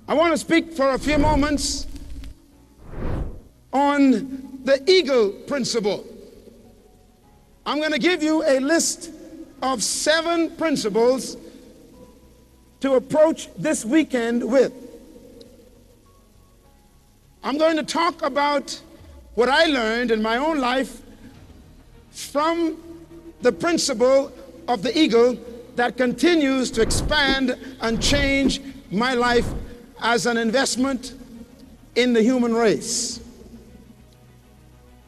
I want to speak for a few moments on the eagle principle. I'm going to give you a list of 7 principles to approach this weekend with. I'm going to talk about what I learned in my own life from the principle of the eagle that continues to expand and change my life as an investment in the human race.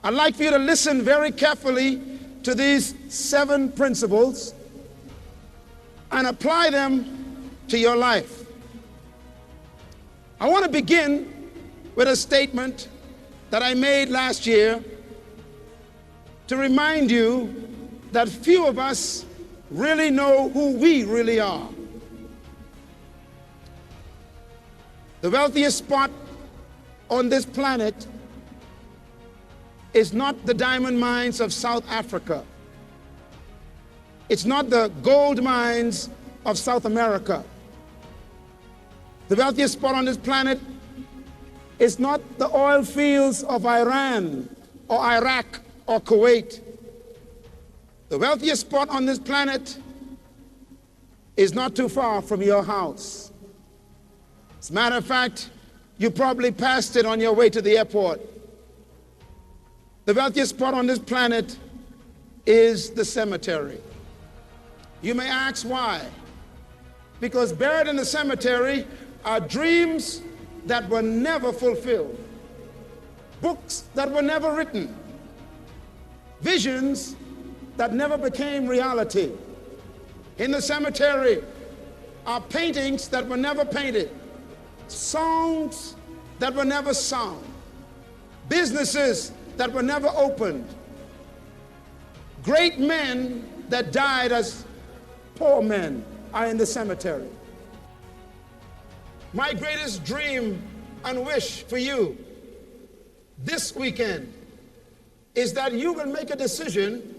I'd like for you to listen very carefully to these 7 principles and apply them to your life. I want to begin with a statement that I made last year to remind you that few of us really know who we really are. The wealthiest spot on this planet is not the diamond mines of South Africa. It's not the gold mines of South America. The wealthiest spot on this planet is not the oil fields of Iran or Iraq or Kuwait. The wealthiest spot on this planet is not too far from your house. As a matter of fact, you probably passed it on your way to the airport. The wealthiest spot on this planet is the cemetery. You may ask why. Because buried in the cemetery are dreams that were never fulfilled, books that were never written, visions that never became reality. In the cemetery are paintings that were never painted, songs that were never sung, businesses that were never opened, great men that died as poor men are in the cemetery. My greatest dream and wish for you this weekend is that you will make a decision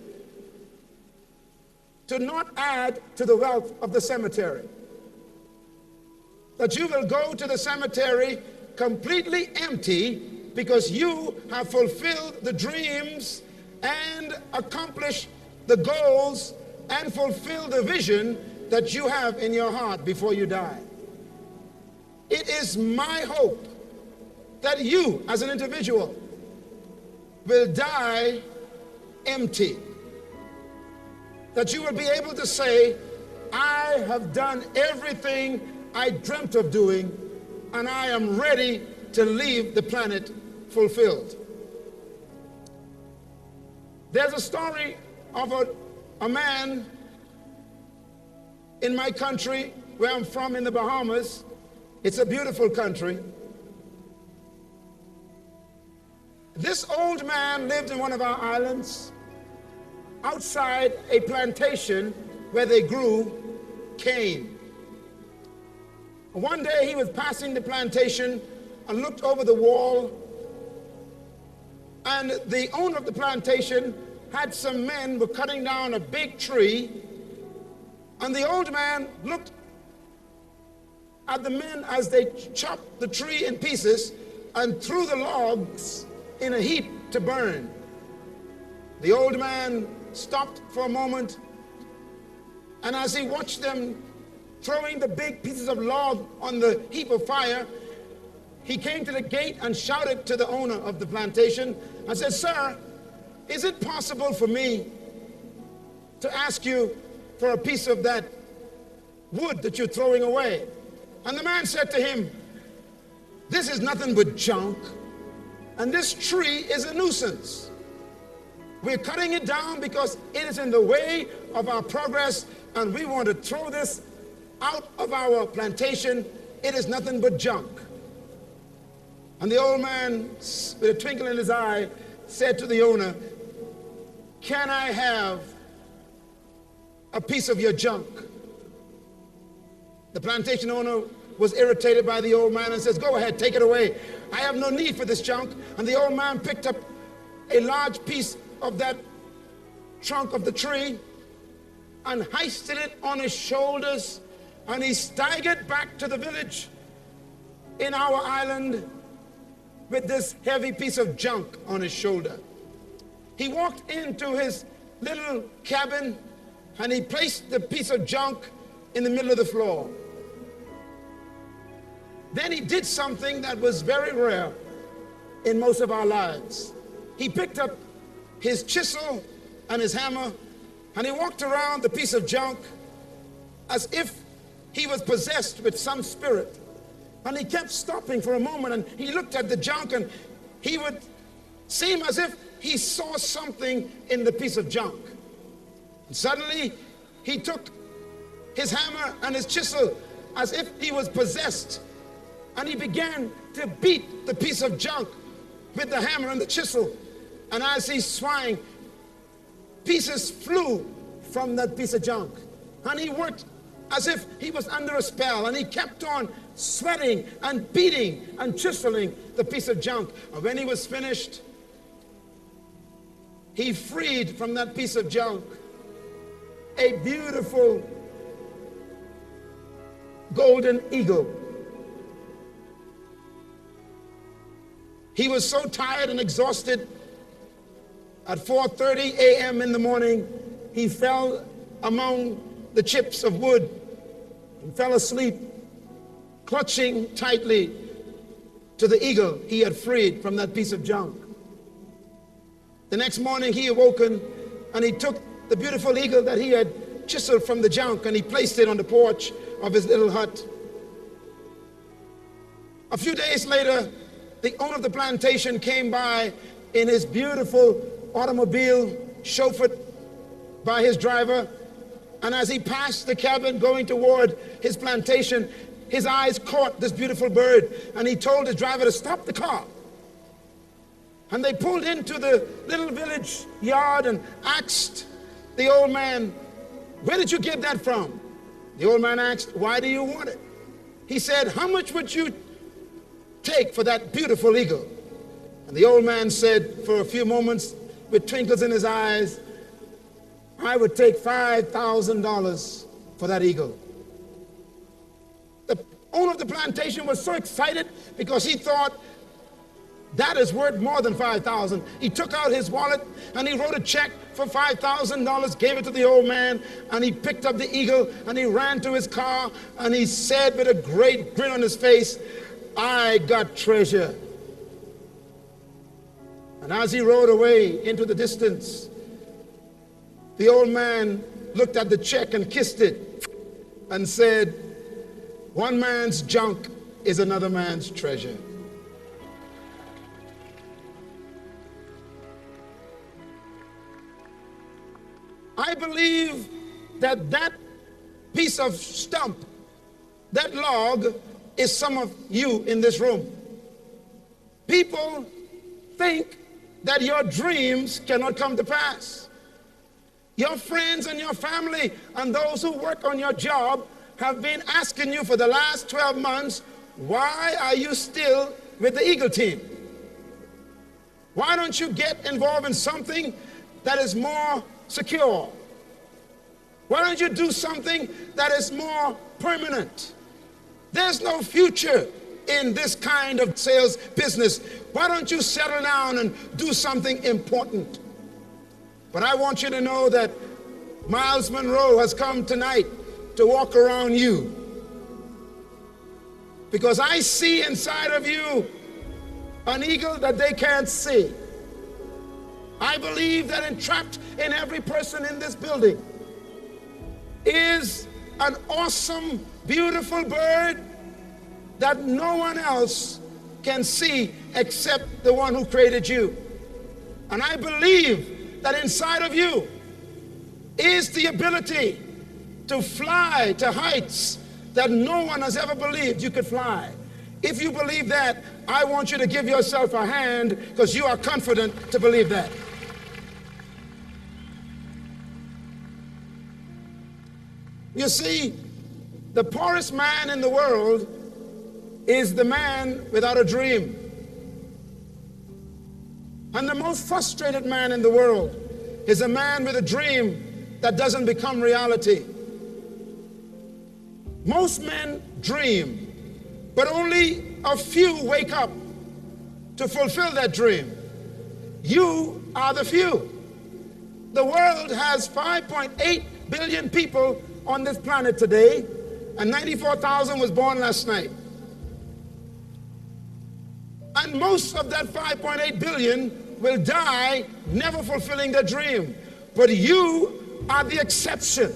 to not add to the wealth of the cemetery. That you will go to the cemetery completely empty because you have fulfilled the dreams and accomplished the goals and fulfilled the vision that you have in your heart before you die. It is my hope that you as an individual will die empty. That you will be able to say, I have done everything I dreamt of doing, and I am ready to leave the planet fulfilled. There's a story of a man in my country, where I'm from in the Bahamas. It's a beautiful country. This old man lived in one of our islands outside a plantation where they grew cane. One day he was passing the plantation and looked over the wall, and the owner of the plantation had some men were cutting down a big tree, and the old man looked at the men as they chopped the tree in pieces and threw the logs in a heap to burn. The old man stopped for a moment, and as he watched them throwing the big pieces of log on the heap of fire, he came to the gate and shouted to the owner of the plantation and said, "Sir, is it possible for me to ask you for a piece of that wood that you're throwing away?" And the man said to him, "This is nothing but junk, and this tree is a nuisance. We're cutting it down because it is in the way of our progress, and we want to throw this out of our plantation. It is nothing but junk." And the old man, with a twinkle in his eye, said to the owner, "Can I have a piece of your junk?" The plantation owner was irritated by the old man and says, "Go ahead, take it away. I have no need for this junk." And the old man picked up a large piece of that trunk of the tree and hoisted it on his shoulders, and he staggered back to the village. in our island with this heavy piece of junk on his shoulder. He walked into his little cabin and he placed the piece of junk in the middle of the floor. Then he did something that was very rare in most of our lives. He picked up his chisel and his hammer and he walked around the piece of junk as if he was possessed with some spirit. And he kept stopping for a moment and he looked at the junk and he would seem as if he saw something in the piece of junk. And suddenly he took his hammer and his chisel as if he was possessed, and he began to beat the piece of junk with the hammer and the chisel. And as he swung, pieces flew from that piece of junk. And he worked as if he was under a spell, and he kept on sweating and beating and chiseling the piece of junk. And when he was finished, he freed from that piece of junk a beautiful golden eagle. He was so tired and exhausted. At 4:30 a.m. in the morning, he fell among the chips of wood and fell asleep, clutching tightly to the eagle he had freed from that piece of junk. The next morning he awoken and he took the beautiful eagle that he had chiseled from the junk and he placed it on the porch of his little hut. A few days later, the owner of the plantation came by in his beautiful automobile, chauffeured by his driver. And as he passed the cabin going toward his plantation, his eyes caught this beautiful bird, and he told his driver to stop the car. And they pulled into the little village yard and asked the old man, "Where did you get that from?" The old man asked, "Why do you want it?" He said, "How much would you take for that beautiful eagle?" And the old man said, for a few moments, with twinkles in his eyes, "I would take $5,000 for that eagle." The owner of the plantation was so excited because he thought that is worth more than $5,000. He took out his wallet and he wrote a check for $5,000, gave it to the old man, and he picked up the eagle and he ran to his car and he said with a great grin on his face, "I got treasure." And as he rode away into the distance, the old man looked at the check and kissed it and said, "One man's junk is another man's treasure." I believe that that piece of stump, that log, is some of you in this room. People think that your dreams cannot come to pass. Your friends and your family and those who work on your job have been asking you for the last 12 months, why are you still with the Eagle team? Why don't you get involved in something that is more secure? Why don't you do something that is more permanent? There's no future in this kind of sales business. Why don't you settle down and do something important? But I want you to know that Myles Munroe has come tonight to walk around you, because I see inside of you an eagle that they can't see. I believe that entrapped in every person in this building is an awesome, beautiful bird that no one else can see except the one who created you. And I believe that inside of you is the ability to fly to heights that no one has ever believed you could fly. If you believe that, I want you to give yourself a hand, because you are confident to believe that. You see, the poorest man in the world is the man without a dream. And the most frustrated man in the world is a man with a dream that doesn't become reality. Most men dream, but only a few wake up to fulfill that dream. You are the few. The world has 5.8 billion people on this planet today, and 94,000 was born last night. And most of that 5.8 billion will die never fulfilling their dream. But you are the exception.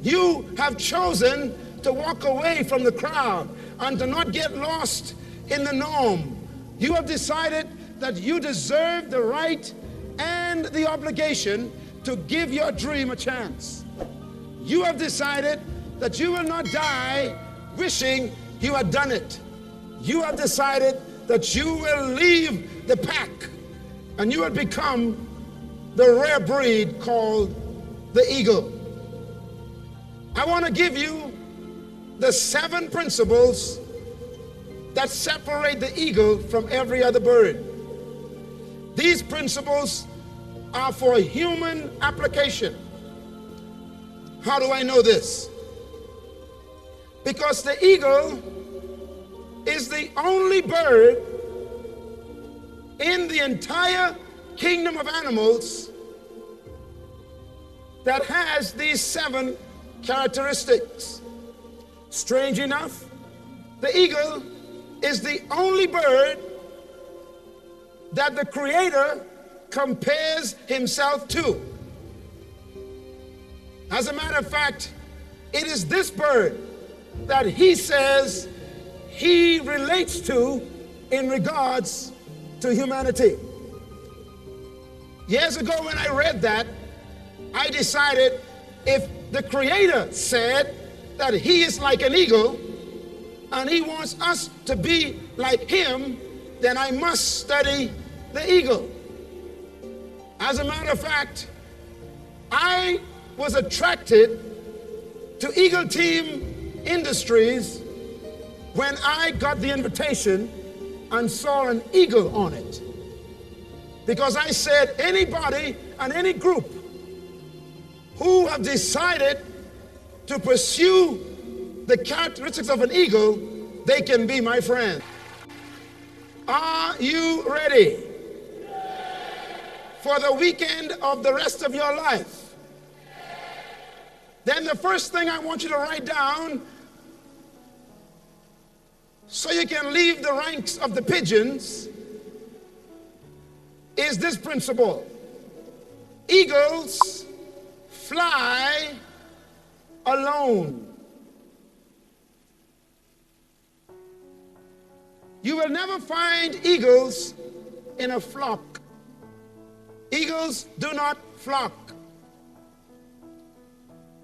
You have chosen to walk away from the crowd and to not get lost in the norm. You have decided that you deserve the right and the obligation to give your dream a chance. You have decided that you will not die wishing you had done it. You have decided that you will leave the pack and you will become the rare breed called the eagle. I want to give you the 7 principles that separate the eagle from every other bird. These principles are for human application. How do I know this? Because the eagle is the only bird in the entire kingdom of animals that has these 7 characteristics. Strange enough, the eagle is the only bird that the Creator compares himself to. As a matter of fact, it is this bird that he says he relates to in regards to humanity. Years ago when I read that, I decided if the Creator said that he is like an eagle and he wants us to be like him, then I must study the eagle. As a matter of fact, I was attracted to Eagle Team Industries when I got the invitation and saw an eagle on it. Because I said, anybody and any group who have decided to pursue the characteristics of an eagle, they can be my friend. Are you ready for the weekend of the rest of your life? Then the first thing I want you to write down, so you can leave the ranks of the pigeons, is this principle. Eagles fly alone. You will never find eagles in a flock. Eagles do not flock.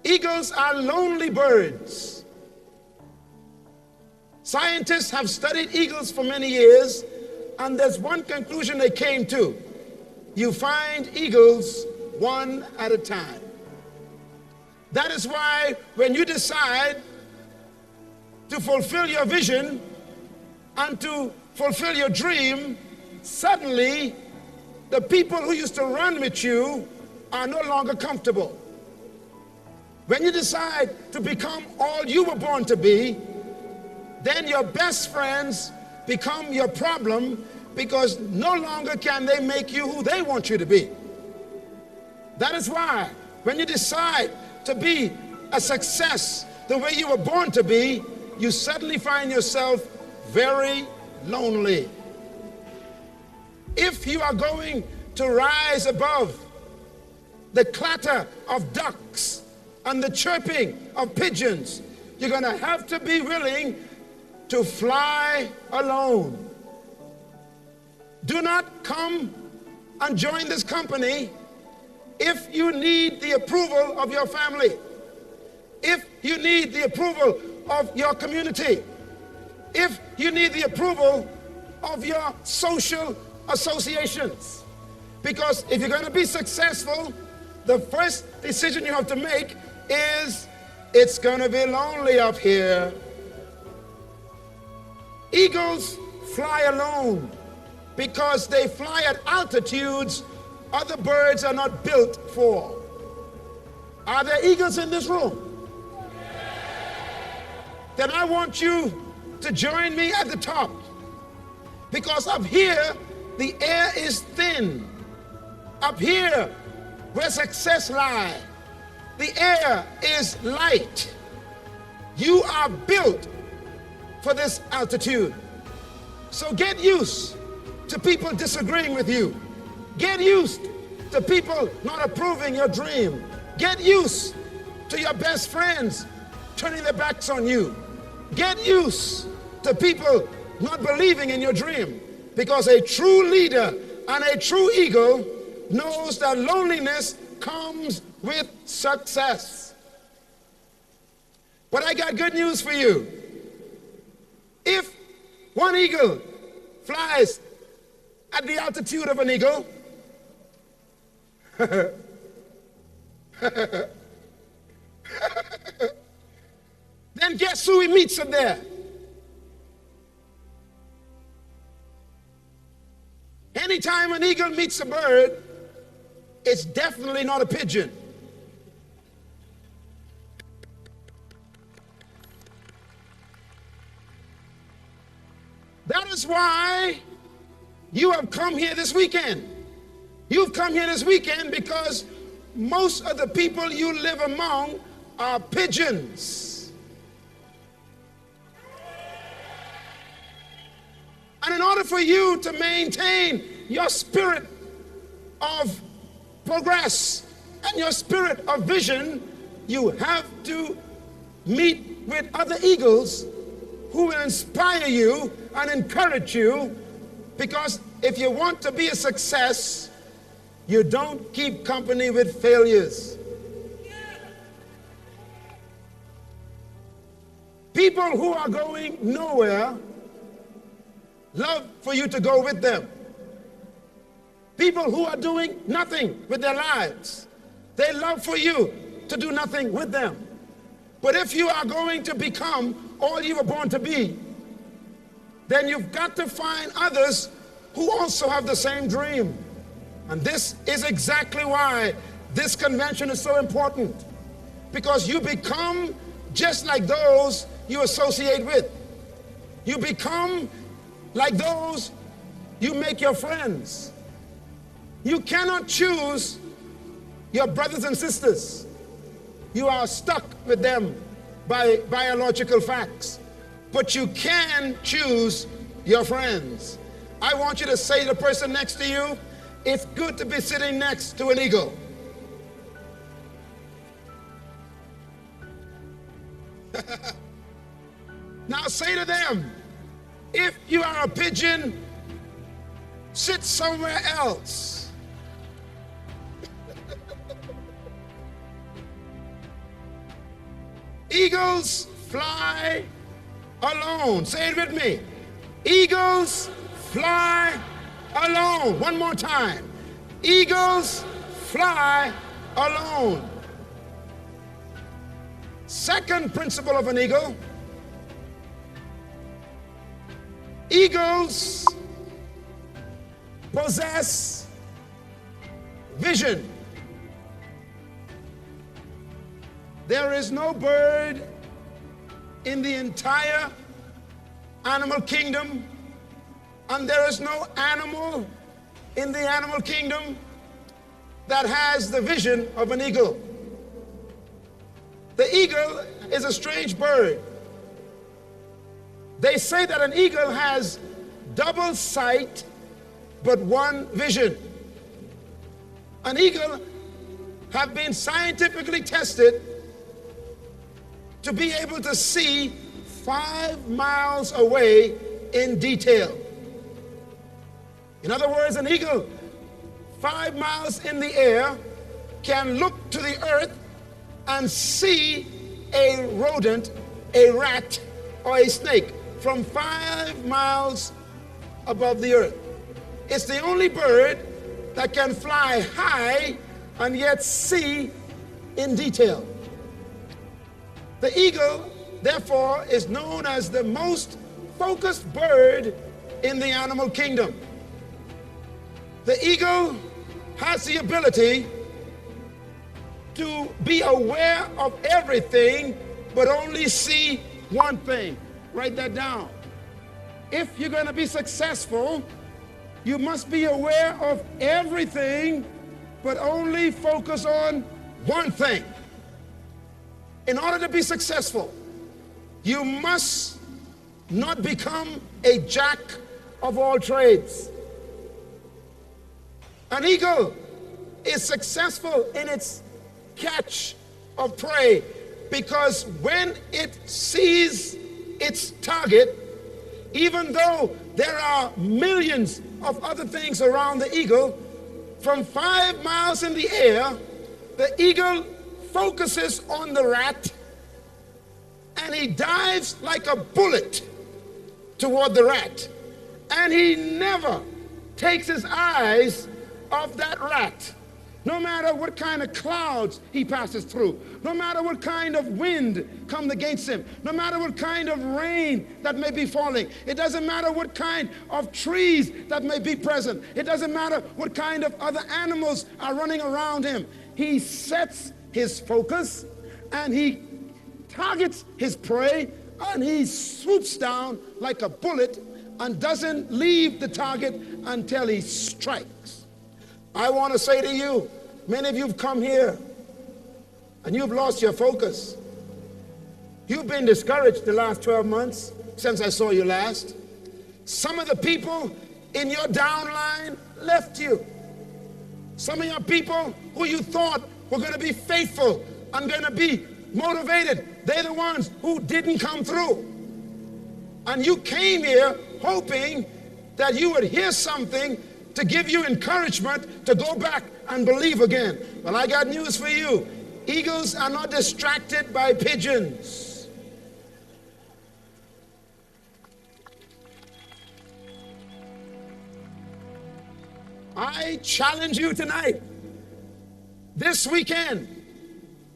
Eagles are lonely birds. Scientists have studied eagles for many years, and there's one conclusion they came to. You find eagles one at a time. That is why when you decide to fulfill your vision and to fulfill your dream, suddenly the people who used to run with you are no longer comfortable. When you decide to become all you were born to be, then your best friends become your problem, because no longer can they make you who they want you to be. That is why when you decide to be a success the way you were born to be, you suddenly find yourself very lonely. If you are going to rise above the clatter of ducks and the chirping of pigeons, you're going to have to be willing to fly alone. Do not come and join this company if you need the approval of your family, if you need the approval of your community, if you need the approval of your social associations. Because if you're going to be successful, the first decision you have to make is, it's going to be lonely up here. Eagles fly alone because they fly at altitudes other birds are not built for. Are there eagles in this room? Then I want you to join me at the top, because up here the air is thin. Up here where success lies, the air is light. You are built for this altitude. So get used to people disagreeing with you. Get used to people not approving your dream. Get used to your best friends turning their backs on you. Get used to people not believing in your dream, because a true leader and a true eagle knows that loneliness comes with success. But I got good news for you. If one eagle flies at the altitude of an eagle, then guess who he meets up there? Anytime an eagle meets a bird, it's definitely not a pigeon. That is why you have come here this weekend. You've come here this weekend because most of the people you live among are pigeons. And in order for you to maintain your spirit of progress and your spirit of vision, you have to meet with other eagles who will inspire you and encourage you, because if you want to be a success, you don't keep company with failures. People who are going nowhere love for you to go with them. People who are doing nothing with their lives, they love for you to do nothing with them. But if you are going to become all you were born to be, then you've got to find others who also have the same dream. And this is exactly why this convention is so important, because you become just like those you associate with. You become like those you make your friends. You cannot choose your brothers and sisters. You are stuck with them by biological facts. But you can choose your friends. I want you to say to the person next to you, it's good to be sitting next to an eagle. Now say to them, if you are a pigeon, sit somewhere else. Eagles fly alone. Say it with me. Eagles fly alone. One more time. Eagles fly alone. Second principle of an eagle. Eagles possess vision. There is no bird in the entire animal kingdom, and there is no animal in the animal kingdom that has the vision of an eagle. The eagle is a strange bird. They say that an eagle has double sight but one vision. An eagle have been scientifically tested to be able to see 5 miles away in detail. In other words, an eagle 5 miles in the air can look to the earth and see a rodent, a rat, or a snake from 5 miles above the earth. It's the only bird that can fly high and yet see in detail. The eagle, therefore, is known as the most focused bird in the animal kingdom. The eagle has the ability to be aware of everything, but only see one thing. Write that down. If you're going to be successful, you must be aware of everything, but only focus on one thing. In order to be successful, you must not become a jack of all trades. An eagle is successful in its catch of prey because when it sees its target, even though there are millions of other things around the eagle, from 5 miles in the air, the eagle focuses on the rat and he dives like a bullet toward the rat. And he never takes his eyes off that rat. No matter what kind of clouds he passes through, no matter what kind of wind comes against him, no matter what kind of rain that may be falling, it doesn't matter what kind of trees that may be present, it doesn't matter what kind of other animals are running around him. He sets his focus and he targets his prey and he swoops down like a bullet and doesn't leave the target until he strikes. I want to say to you, many of you have come here and you've lost your focus. You've been discouraged the last 12 months since I saw you last. Some of the people in your downline left you. Some of your people who you thought were going to be faithful and going to be motivated, they're the ones who didn't come through. And you came here hoping that you would hear something to give you encouragement to go back and believe again. Well, I got news for you. Eagles are not distracted by pigeons. I challenge you tonight, this weekend,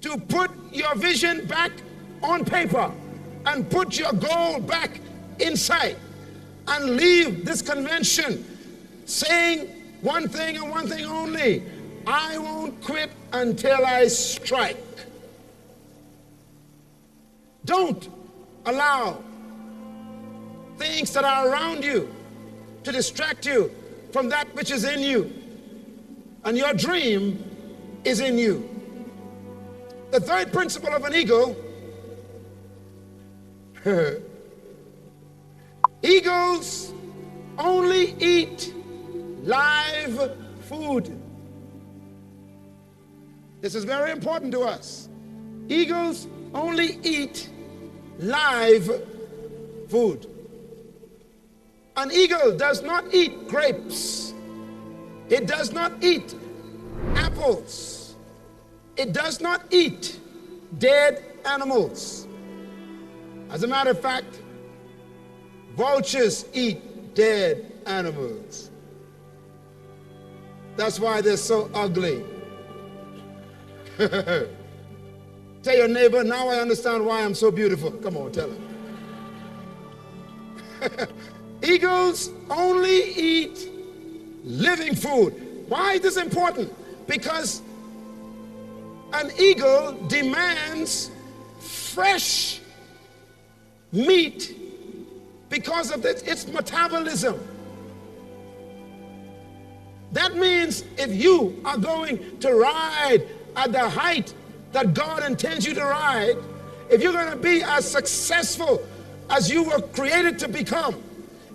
to put your vision back on paper and put your goal back in sight and leave this convention saying one thing and one thing only: I won't quit until I strike. Don't allow things that are around you to distract you from that which is in you, and your dream is in you. The third principle of an eagle: eagles only eat live food. This is very important to us. Eagles only eat live food. An eagle does not eat grapes. It does not eat apples. It does not eat dead animals. As a matter of fact, vultures eat dead animals. That's why they're so ugly. Tell your neighbor, now I understand why I'm so beautiful. Come on, tell him. Eagles only eat living food. Why is this important? Because an eagle demands fresh meat because of its metabolism. That means if you are going to ride at the height that God intends you to ride, if you're going to be as successful as you were created to become,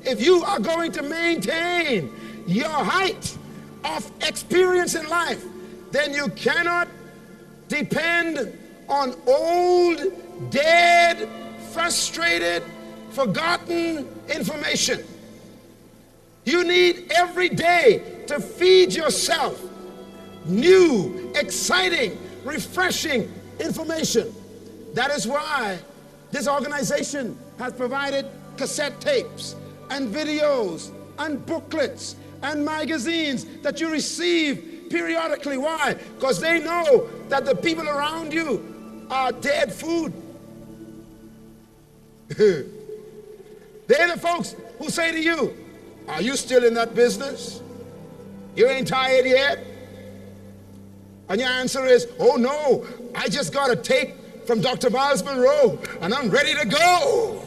if you are going to maintain your height of experience in life, then you cannot depend on old, dead, frustrated, forgotten information. You need every day to feed yourself new, exciting, refreshing information. That is why this organization has provided cassette tapes and videos and booklets and magazines that you receive periodically. Why? Because they know that the people around you are dead food. They're the folks who say to you, are you still in that business? You ain't tired yet? And your answer is, oh no, I just got a tape from Dr. Myles Munroe and I'm ready to go.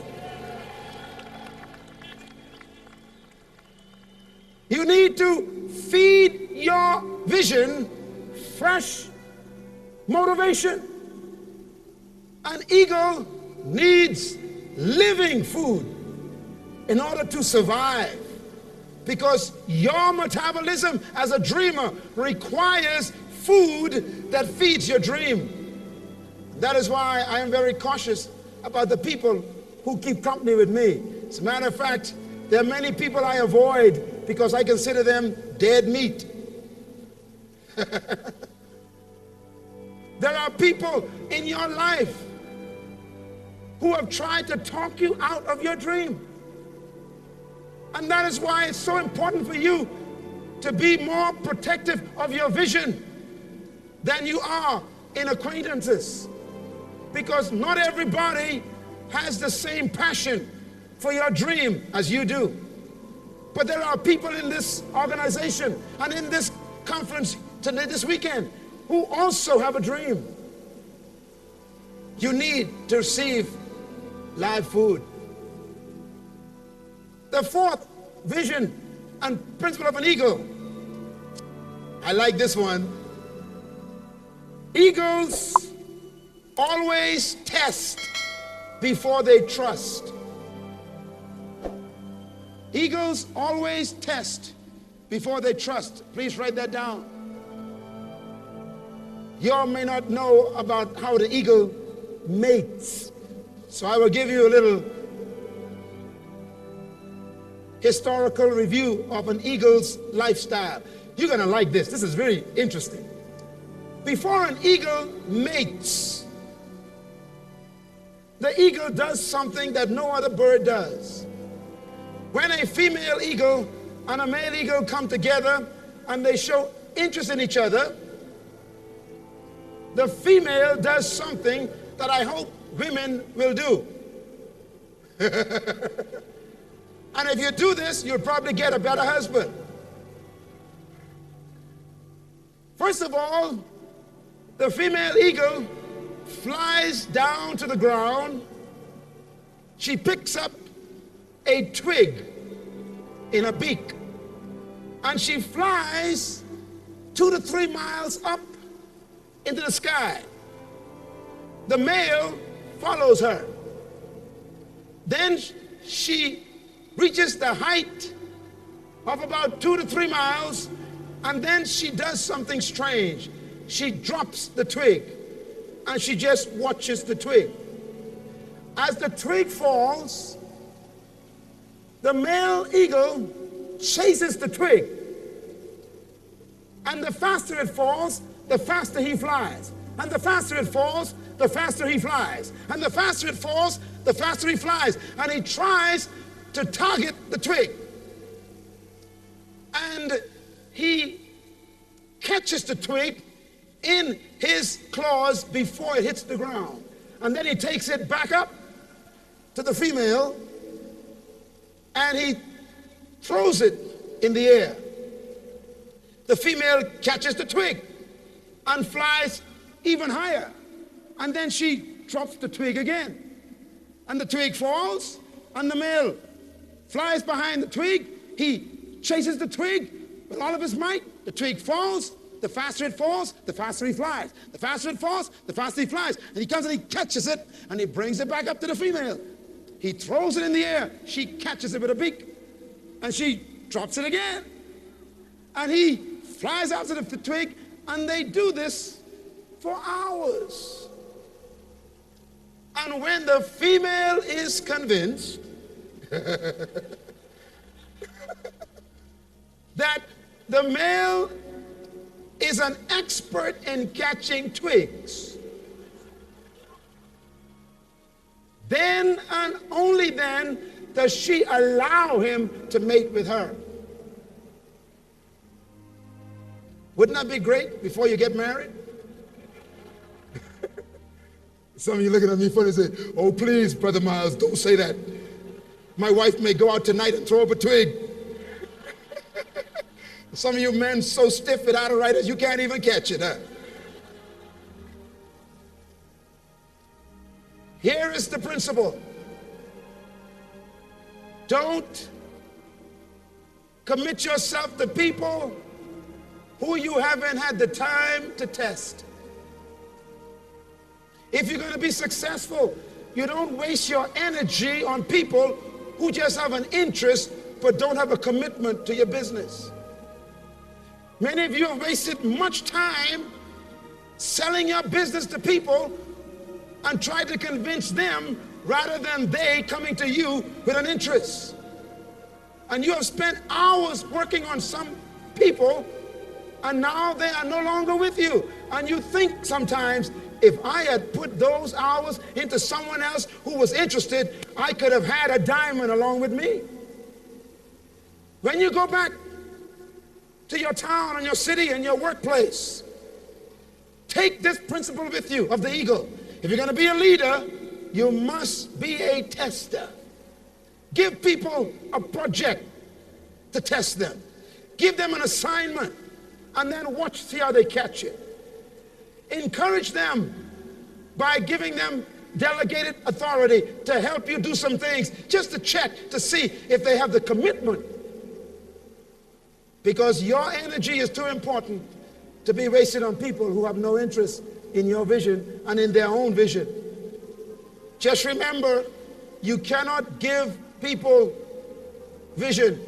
You need to feed your vision fresh motivation. An eagle needs living food in order to survive, because your metabolism as a dreamer requires food that feeds your dream. That is why I am very cautious about the people who keep company with me. As a matter of fact, there are many people I avoid because I consider them dead meat. There are people in your life who have tried to talk you out of your dream. And that is why it's so important for you to be more protective of your vision than you are in acquaintances. Because not everybody has the same passion for your dream as you do. But there are people in this organization and in this conference today, this weekend, who also have a dream. You need to receive live food. The fourth vision and principle of an eagle, I like this one. Eagles always test before they trust. Eagles always test before they trust. Please write that down. You all may not know about how the eagle mates, so I will give you a little historical review of an eagle's lifestyle. You're going to like this. This is very interesting. Before an eagle mates, the eagle does something that no other bird does. When a female eagle and a male eagle come together and they show interest in each other, the female does something that I hope women will do. And if you do this, you'll probably get a better husband. First of all, the female eagle flies down to the ground. She picks up a twig in a beak, and she flies 2 to 3 miles up into the sky. The male follows her. Then she reaches the height of about 2 to 3 miles, and then she does something strange. She drops the twig, and she just watches the twig. As the twig falls, the male eagle chases the twig, and the faster it falls, the faster he flies. And the faster it falls, the faster he flies. And the faster it falls, the faster he flies. And he tries to target the twig. And he catches the twig in his claws before it hits the ground. And then he takes it back up to the female and he throws it in the air. The female catches the twig and flies even higher. And then she drops the twig again. And the twig falls, and the male flies behind the twig. He chases the twig with all of his might. The twig falls. The faster it falls, the faster he flies. The faster it falls, the faster he flies. And he comes and he catches it, and he brings it back up to the female. He throws it in the air. She catches it with a beak, and she drops it again. And he flies out to the twig, and they do this for hours. And when the female is convinced that the male is an expert in catching twigs, then and only then does she allow him to mate with her. Wouldn't that be great before you get married? Some of you looking at me funny and say, "Oh, please, Brother Myles, don't say that. My wife may go out tonight and throw up a twig." Some of you men so stiff without a writer, you can't even catch it, huh? Here is the principle. Don't commit yourself to people who you haven't had the time to test. If you're going to be successful, you don't waste your energy on people who just have an interest but don't have a commitment to your business. Many of you have wasted much time selling your business to people and tried to convince them rather than they coming to you with an interest. And you have spent hours working on some people, and now they are no longer with you. And you think sometimes, if I had put those hours into someone else who was interested, I could have had a diamond along with me. When you go back to your town and your city and your workplace, take this principle with you of the eagle. If you're going to be a leader, you must be a tester. Give people a project to test them. Give them an assignment and then watch, see how they catch it. Encourage them by giving them delegated authority to help you do some things, just to check to see if they have the commitment. Because your energy is too important to be wasted on people who have no interest in your vision and in their own vision. Just remember, you cannot give people vision.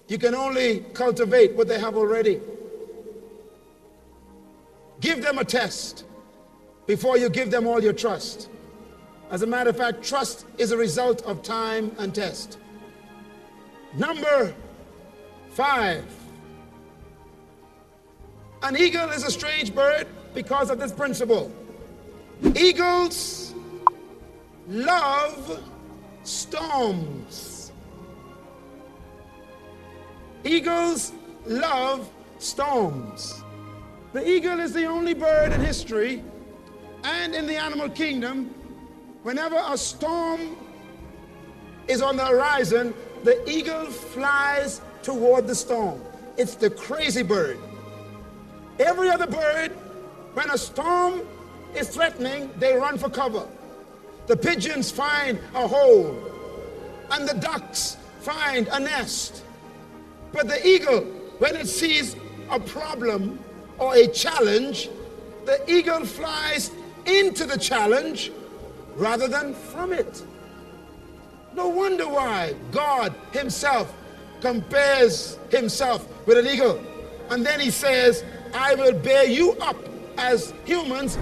You can only cultivate what they have already. Give them a test before you give them all your trust. As a matter of fact, trust is a result of time and test. Number 5. An eagle is a strange bird because of this principle. Eagles love storms. Eagles love storms. The eagle is the only bird in history and in the animal kingdom, whenever a storm is on the horizon, the eagle flies toward the storm. It's the crazy bird. Every other bird, when a storm is threatening, they run for cover. The pigeons find a hole, and the ducks find a nest. But the eagle, when it sees a problem or a challenge, the eagle flies into the challenge rather than from it. No wonder why God himself compares himself with an eagle. And then he says, I will bear you up as humans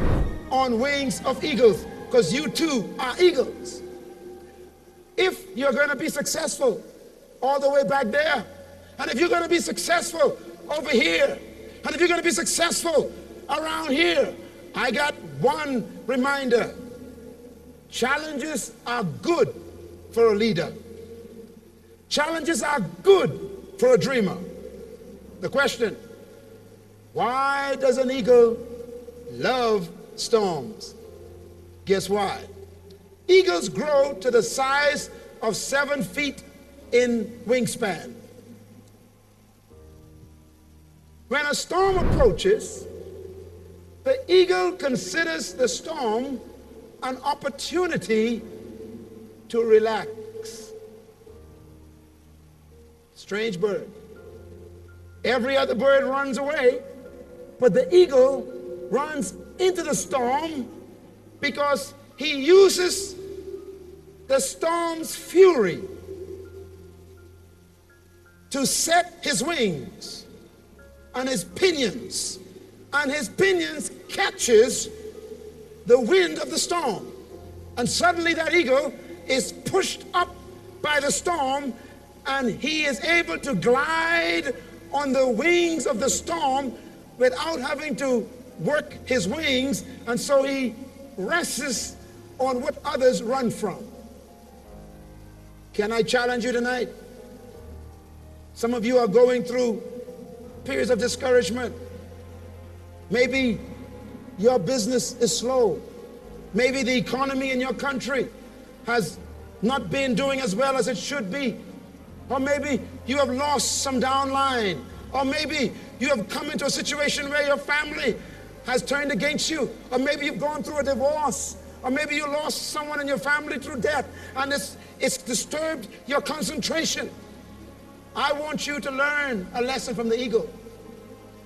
on wings of eagles, because you too are eagles. If you're going to be successful all the way back there, and if you're going to be successful over here, and if you're going to be successful around here, I got one reminder. Challenges are good for a leader. Challenges are good for a dreamer. The question, why does an eagle love storms? Guess why? Eagles grow to the size of 7 feet in wingspan. When a storm approaches, the eagle considers the storm an opportunity to relax. Strange bird. Every other bird runs away, but the eagle runs into the storm because he uses the storm's fury to set his wings and his pinions, and his pinions catches the wind of the storm. And suddenly that eagle is pushed up by the storm, and he is able to glide on the wings of the storm without having to work his wings, and so he rests on what others run from. Can I challenge you tonight? Some of you are going through periods of discouragement. Maybe your business is slow. Maybe the economy in your country has not been doing as well as it should be. Or maybe you have lost some downline. Or maybe you have come into a situation where your family has turned against you. Or maybe you've gone through a divorce. Or maybe you lost someone in your family through death, and it's disturbed your concentration. I want you to learn a lesson from the eagle.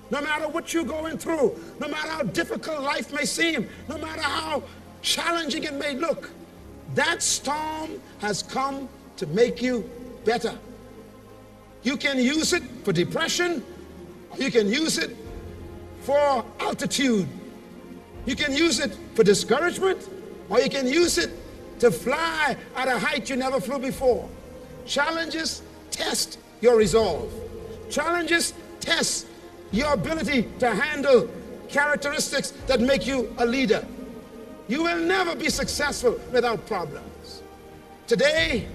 No matter what you're going through, no matter how difficult life may seem, no matter how challenging it may look, that storm has come to make you better. You can use it for depression, or you can use it for altitude. You can use it for discouragement, or you can use it to fly at a height you never flew before. Challenges test your resolve. Challenges test your ability to handle characteristics that make you a leader. You will never be successful without problems. Today,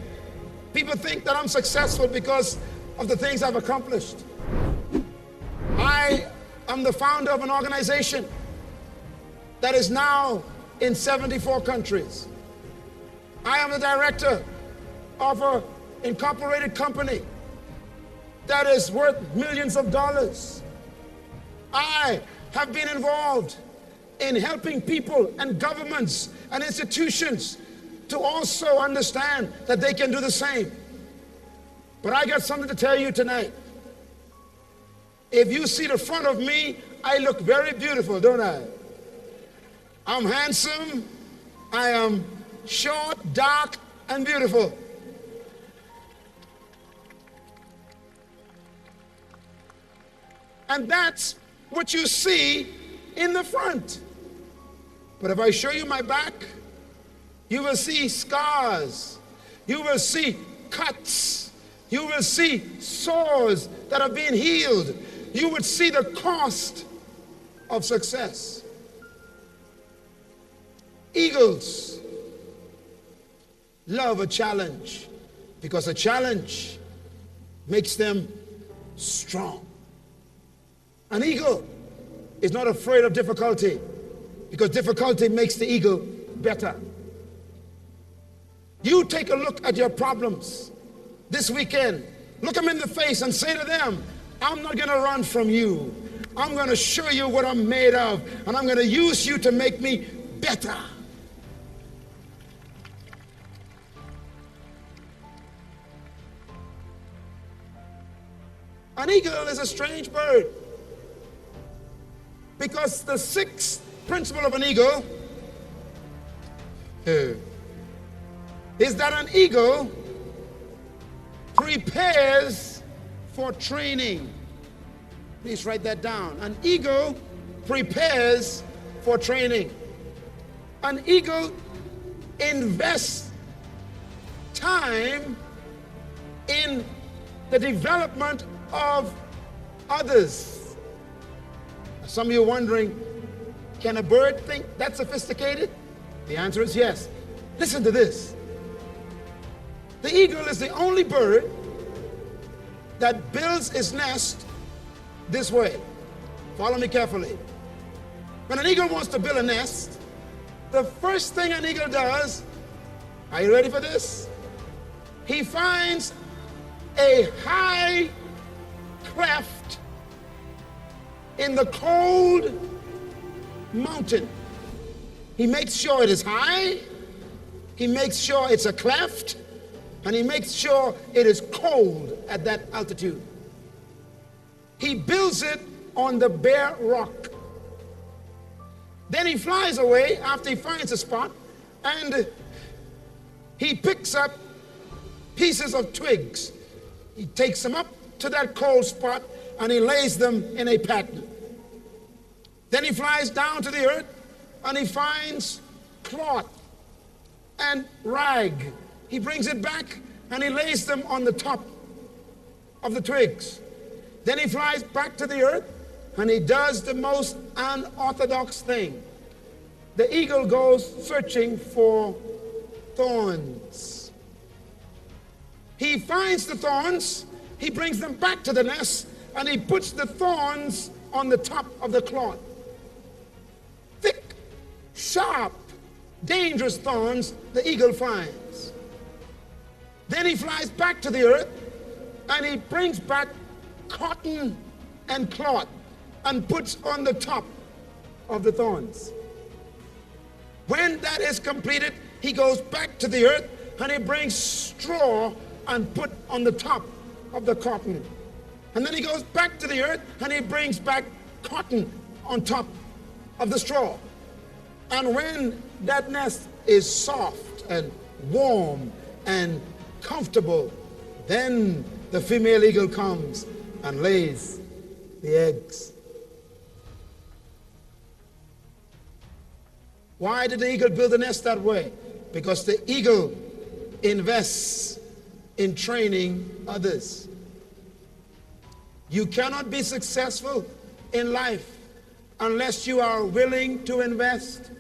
people think that I'm successful because of the things I've accomplished. I am the founder of an organization that is now in 74 countries. I am the director of an incorporated company that is worth millions of dollars. I have been involved in helping people and governments and institutions to also understand that they can do the same. But I got something to tell you tonight. If you see the front of me, I look very beautiful, don't I? I'm handsome, I am short, dark, and beautiful. And that's what you see in the front. But if I show you my back, you will see scars, you will see cuts, you will see sores that are being healed. You would see the cost of success. Eagles love a challenge because a challenge makes them strong. An eagle is not afraid of difficulty because difficulty makes the eagle better. You take a look at your problems this weekend. Look them in the face and say to them, I'm not going to run from you. I'm going to show you what I'm made of, and I'm going to use you to make me better. An eagle is a strange bird because the sixth principle of an eagle is that an eagle prepares for training. Please write that down. An eagle prepares for training. An eagle invests time in the development of others. Some of you are wondering, can a bird think that's sophisticated? The answer is yes. Listen to this. The eagle is the only bird that builds its nest this way. Follow me carefully. When an eagle wants to build a nest, the first thing an eagle does, are you ready for this? He finds a high cleft in the cold mountain. He makes sure it is high, he makes sure it's a cleft, and he makes sure it is cold at that altitude. He builds it on the bare rock. Then he flies away after he finds a spot, and he picks up pieces of twigs. He takes them up to that cold spot and he lays them in a pattern. Then he flies down to the earth and he finds cloth and rag. He brings it back and he lays them on the top of the twigs. Then he flies back to the earth and he does the most unorthodox thing. The eagle goes searching for thorns. He finds the thorns, he brings them back to the nest, and he puts the thorns on the top of the cloth. Thick, sharp, dangerous thorns the eagle finds. Then he flies back to the earth and he brings back cotton and cloth and puts on the top of the thorns. When that is completed, he goes back to the earth and he brings straw and put on the top of the cotton. And then he goes back to the earth and he brings back cotton on top of the straw. And when that nest is soft and warm and comfortable, then the female eagle comes and lays the eggs. Why did the eagle build the nest that way? Because the eagle invests in training others. You cannot be successful in life unless you are willing to invest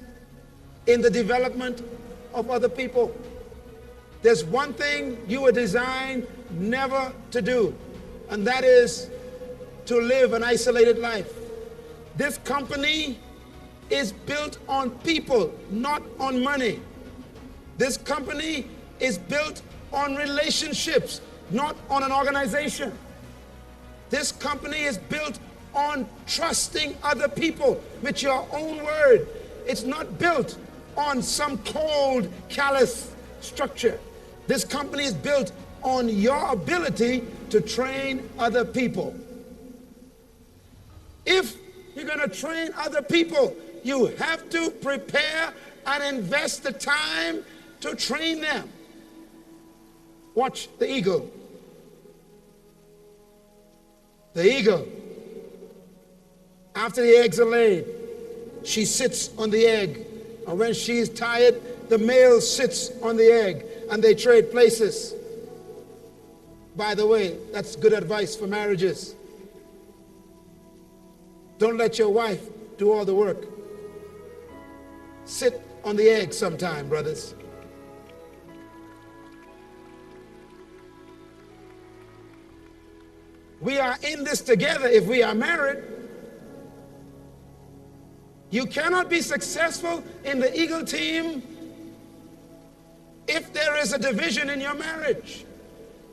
in the development of other people. There's one thing you were designed never to do, and that is to live an isolated life. This company is built on people, not on money. This company is built on relationships, not on an organization. This company is built on trusting other people with your own word. It's not built on some cold, callous structure. This company is built on your ability to train other people. If you're going to train other people, you have to prepare and invest the time to train them. Watch the eagle. The eagle, after the eggs are laid, she sits on the egg. And when she's tired, the male sits on the egg and they trade places. By the way, that's good advice for marriages. Don't let your wife do all the work. Sit on the egg sometime, brothers. We are in this together if we are married. You cannot be successful in the Eagle team if there is a division in your marriage,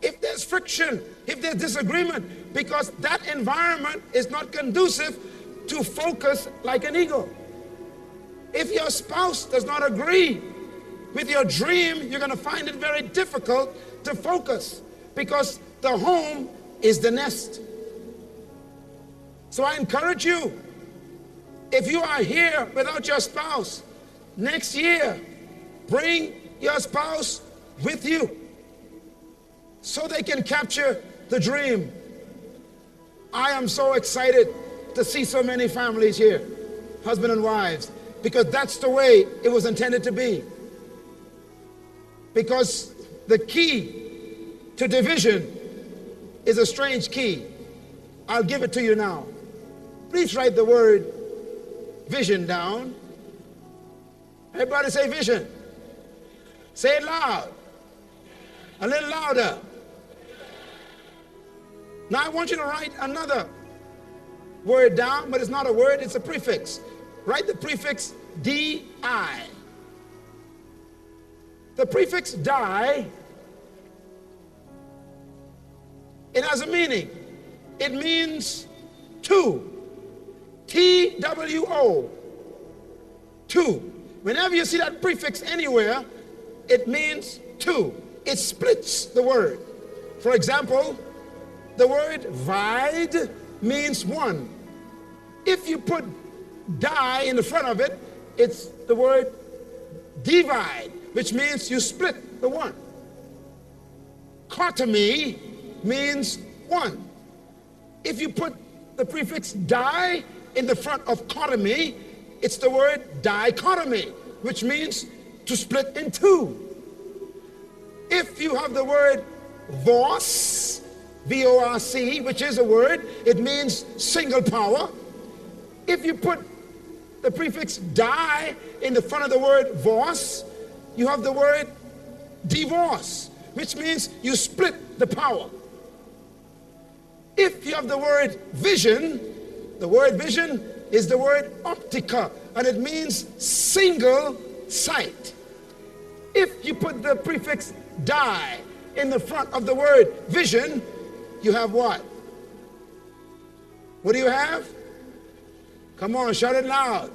if there's friction, if there's disagreement, because that environment is not conducive to focus like an eagle. If your spouse does not agree with your dream, you're going to find it very difficult to focus, because the home is the nest. So I encourage you, if you are here without your spouse, next year, bring your spouse with you so they can capture the dream. I am so excited to see so many families here, husband and wives, because that's the way it was intended to be. Because the key to division is a strange key. I'll give it to you now. Please write the word vision down. Everybody say vision. Say it loud. A little louder. Now I want you to write another word down, but it's not a word, it's a prefix. Write the prefix D-I. The prefix die, it has a meaning. It means two. T-W-O. Two. Whenever you see that prefix anywhere, it means two. It splits the word. For example, the word vide means one. If you put die in the front of it, it's the word divide, which means you split the one. Cotomy means one. If you put the prefix die in the front of cotomy, it's the word dichotomy, which means to split in two. If you have the word vorce, V-O-R-C, which is a word, it means single power. If you put the prefix die in the front of the word vorce, you have the word divorce, which means you split the power. If you have the word vision is the word optica, and it means single sight. If you put the prefix die in the front of the word vision, you have what? What do you have? Come on, shout it loud.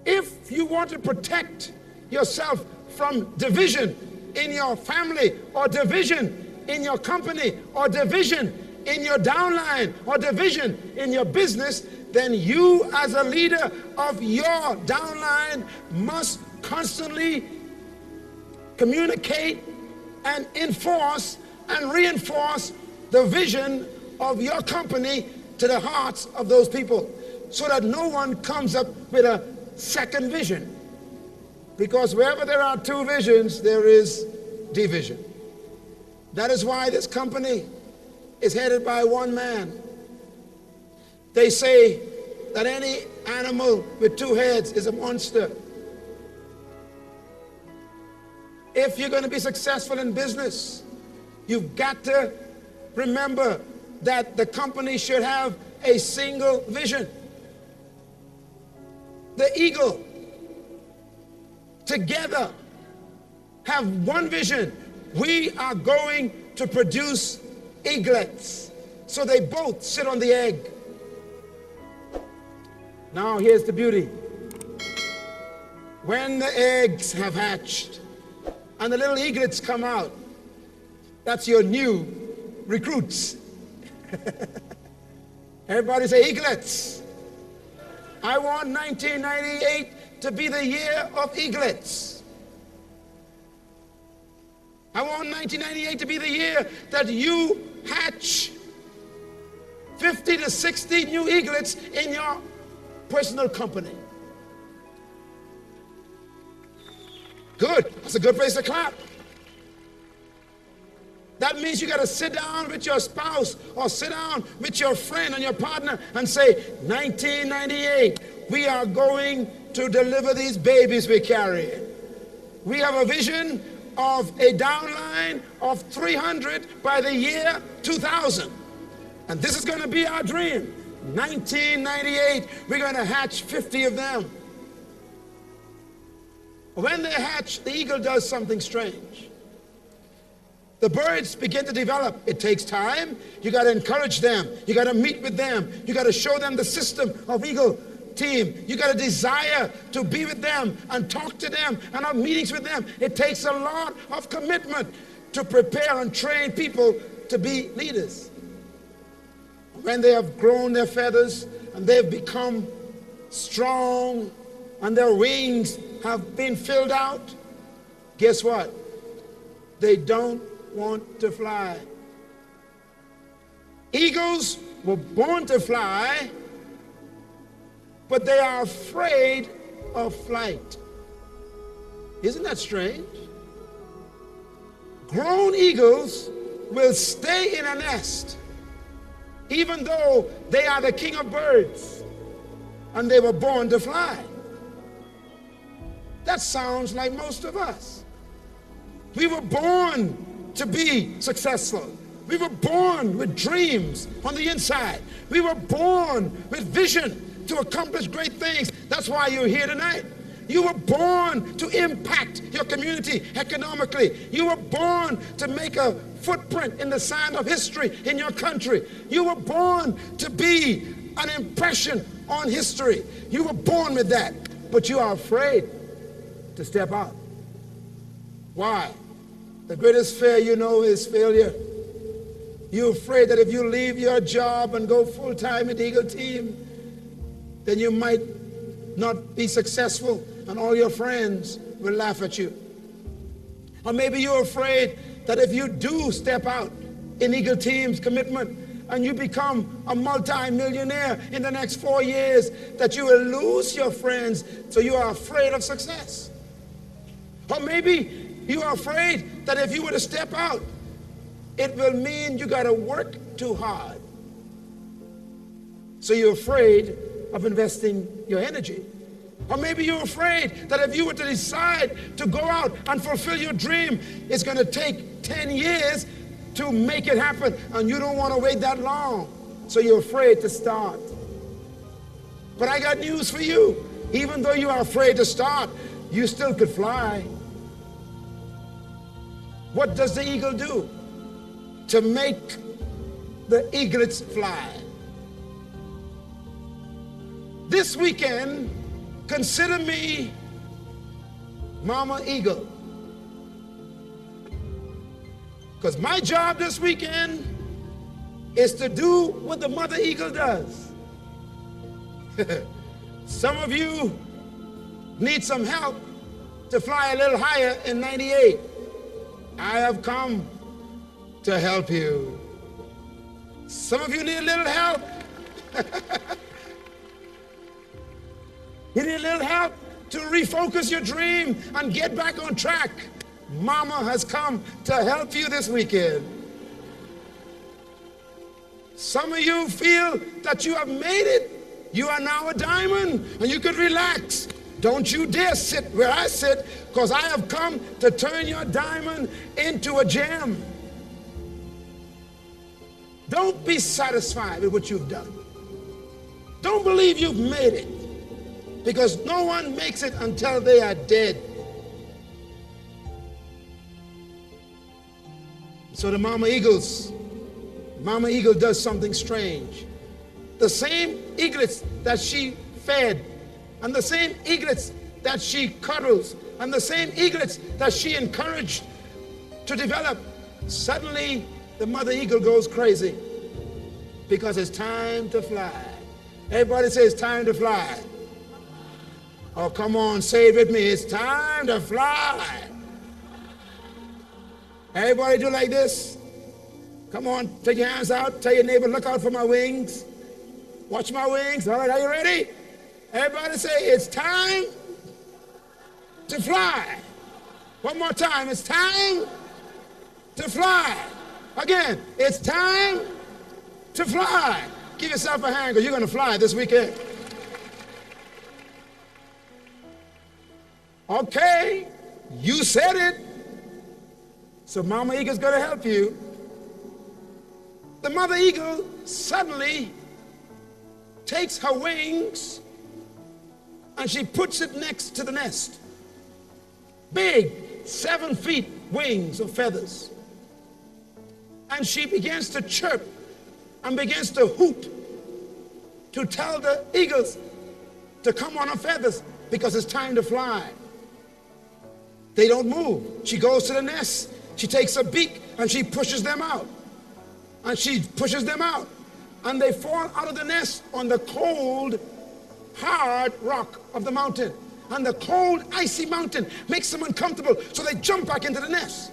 If you want to protect yourself from division in your family or division in your company or division in your downline or division in your business, then you as a leader of your downline must constantly communicate and enforce and reinforce the vision of your company to the hearts of those people, so that no one comes up with a second vision. Because wherever there are two visions, there is division. That is why this company is headed by one man. They say that any animal with two heads is a monster. If you're going to be successful in business, you've got to remember that the company should have a single vision. The eagle together have one vision. We are going to produce eaglets. So they both sit on the egg. Now here's the beauty. When the eggs have hatched and the little eaglets come out, that's your new recruits. Everybody say eaglets. I want 1998 to be the year of eaglets. I want 1998 to be the year that you hatch 50 to 60 new eaglets in your personal company. Good. That's a good place to clap. That means you got to sit down with your spouse or sit down with your friend and your partner and say, 1998, we are going to deliver these babies we carry. We have a vision of a downline of 300 by the year 2000. And this is going to be our dream. 1998, we're going to hatch 50 of them. When they hatch, the eagle does something strange. The birds begin to develop. It takes time. You got to encourage them. You got to meet with them. You got to show them the system of eagle team. You got a desire to be with them and talk to them and have meetings with them. It takes a lot of commitment to prepare and train people to be leaders. When they have grown their feathers and they've become strong and their wings have been filled out, guess what? They don't want to fly. Eagles were born to fly, but they are afraid of flight. Isn't that strange? Grown eagles will stay in a nest even though they are the king of birds and they were born to fly. That sounds like most of us. We were born to be successful. We were born with dreams on the inside. We were born with vision to accomplish great things. That's why you're here tonight. You were born to impact your community economically. You were born to make a footprint in the sand of history in your country. You were born to be an impression on history. You were born with that, but you are afraid to step out. Why? The greatest fear you know is failure. You're afraid that if you leave your job and go full-time at the Eagle team, then you might not be successful and all your friends will laugh at you. Or maybe you're afraid that if you do step out in Eagle team's commitment and you become a multi-millionaire in the next 4 years, that you will lose your friends, so you are afraid of success. Or maybe you are afraid that if you were to step out, it will mean you got to work too hard. So you're afraid of investing your energy. Or maybe you're afraid that if you were to decide to go out and fulfill your dream, it's going to take 10 years to make it happen, and you don't want to wait that long. So you're afraid to start. But I got news for you. Even though you are afraid to start, you still could fly. What does the eagle do to make the eaglets fly? This weekend, consider me Mama Eagle. Because my job this weekend is to do what the mother eagle does. Some of you need some help to fly a little higher in 98. I have come to help you. Some of you need a little help. You need a little help to refocus your dream and get back on track. Mama has come to help you this weekend. Some of you feel that you have made it. You are now a diamond and you could relax. Don't you dare sit where I sit, because I have come to turn your diamond into a gem. Don't be satisfied with what you've done. Don't believe you've made it, because no one makes it until they are dead. So the Mama Eagle does something strange. The same eaglets that she fed, and the same eaglets that she cuddles, and the same eaglets that she encouraged to develop, suddenly the mother eagle goes crazy because it's time to fly. Everybody say it's time to fly. Oh, come on, say it with me. It's time to fly. Everybody do like this. Come on, take your hands out. Tell your neighbor, look out for my wings. Watch my wings. All right, are you ready? Everybody say, it's time to fly. One more time. It's time to fly. Again, it's time to fly. Give yourself a hand, because you're going to fly this weekend. Okay, you said it. So Mama Eagle's going to help you. The mother eagle suddenly takes her wings and she puts it next to the nest. Big, 7 feet wings of feathers. And she begins to chirp and begins to hoot to tell the eagles to come on her feathers, because it's time to fly. They don't move. She goes to the nest. She takes a beak and she pushes them out. And she pushes them out. And they fall out of the nest on the cold, hard rock of the mountain. And the cold, icy mountain makes them uncomfortable, so they jump back into the nest.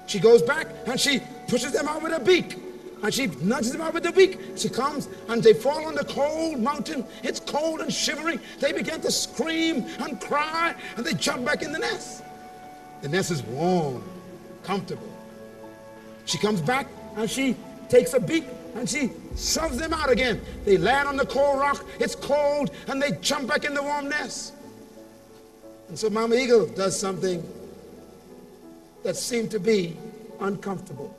She goes back and she pushes them out with her beak. And she nudges them out with the beak. She comes and they fall on the cold mountain. It's cold and shivering. They begin to scream and cry, and they jump back in the nest. The nest is warm, comfortable. She comes back and she takes a beak and she shoves them out again. They land on the cold rock. It's cold, and they jump back in the warm nest. And so Mama Eagle does something that seemed to be uncomfortable.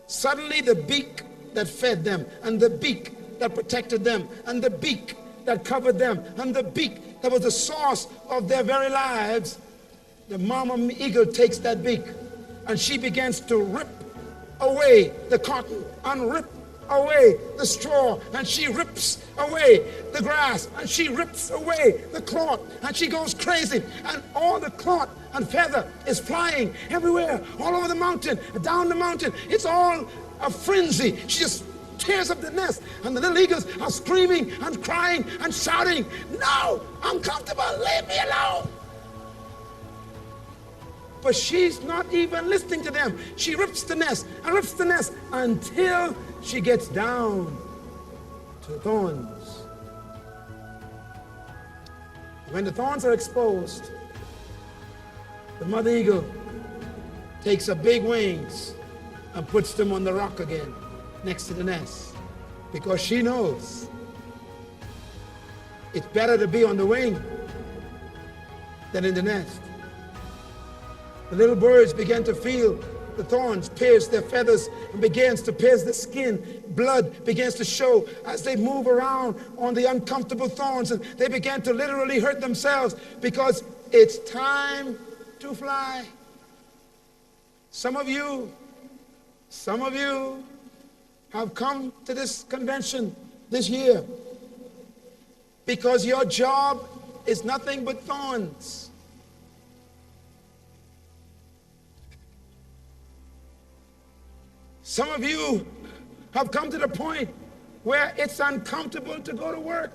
Suddenly the beak that fed them, and the beak that protected them, and the beak that covered them, and the beak that was the source of their very lives, the Mama Eagle takes that beak and she begins to rip away the cotton and rip away the straw, and she rips away the grass, and she rips away the cloth, and she goes crazy, and all the cloth and feather is flying everywhere, all over the mountain, down the mountain. It's all a frenzy. She just tears up the nest, and the little eagles are screaming and crying and shouting, "No, I'm comfortable, leave me alone." But she's not even listening to them. She rips the nest and rips the nest until she gets down to the thorns. When the thorns are exposed, the mother eagle takes her big wings and puts them on the rock again next to the nest, because she knows it's better to be on the wing than in the nest. The little birds began to feel the thorns pierce their feathers and begins to pierce the skin. Blood begins to show as they move around on the uncomfortable thorns, and they began to literally hurt themselves, because it's time to fly. Some of you have come to this convention this year because your job is nothing but thorns. Some of you have come to the point where it's uncomfortable to go to work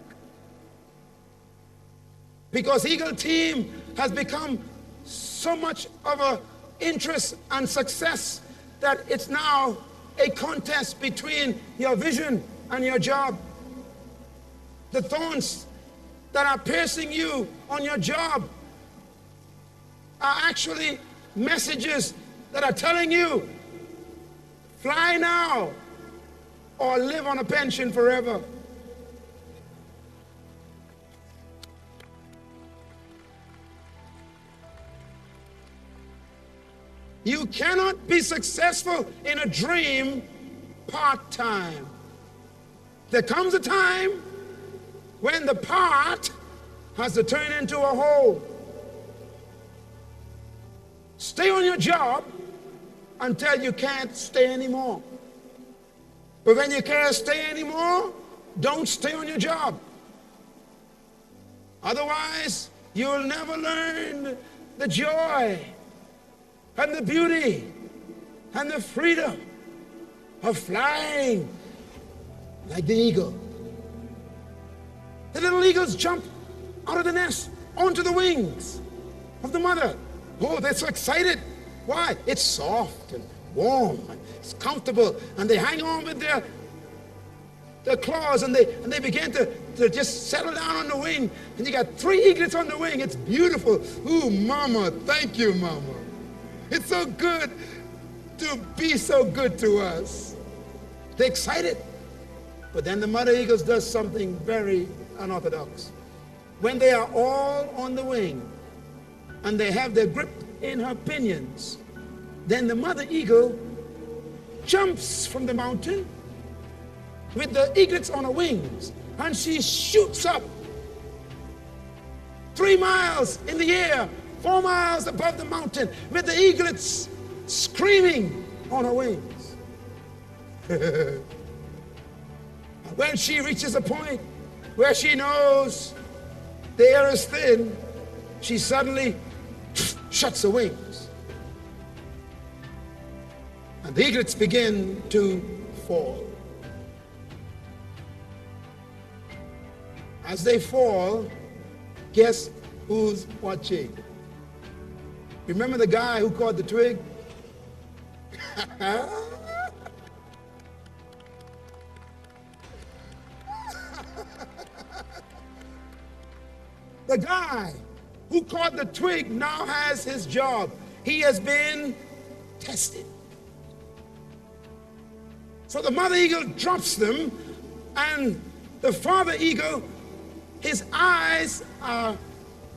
because Eagle Team has become so much of an interest and success that it's now a contest between your vision and your job. The thorns that are piercing you on your job are actually messages that are telling you, fly now or live on a pension forever. You cannot be successful in a dream part-time. There comes a time when the part has to turn into a whole. Stay on your job until you can't stay anymore. But when you can't stay anymore, don't stay on your job. Otherwise, you'll never learn the joy and the beauty and the freedom of flying like the eagle. The little eagles jump out of the nest onto the wings of the mother. Oh, they're so excited. Why? It's soft and warm and it's comfortable, and they hang on with their claws, and they begin to just settle down on the wing, and you got 3 eaglets on the wing. It's beautiful. Ooh, mama, thank you, mama. It's so good to be so good to us. They're excited. But then the mother eagle does something very unorthodox. When they are all on the wing and they have their grip in her pinions, then the mother eagle jumps from the mountain with the eaglets on her wings, and she shoots up 3 miles in the air, 4 miles above the mountain, with the eaglets screaming on her wings. When she reaches a point where she knows the air is thin, she suddenly shuts her wings. And the eaglets begin to fall. As they fall, guess who's watching? Remember the guy who caught the twig? The guy who caught the twig now has his job. He has been tested. So the mother eagle drops them, and the father eagle, his eyes are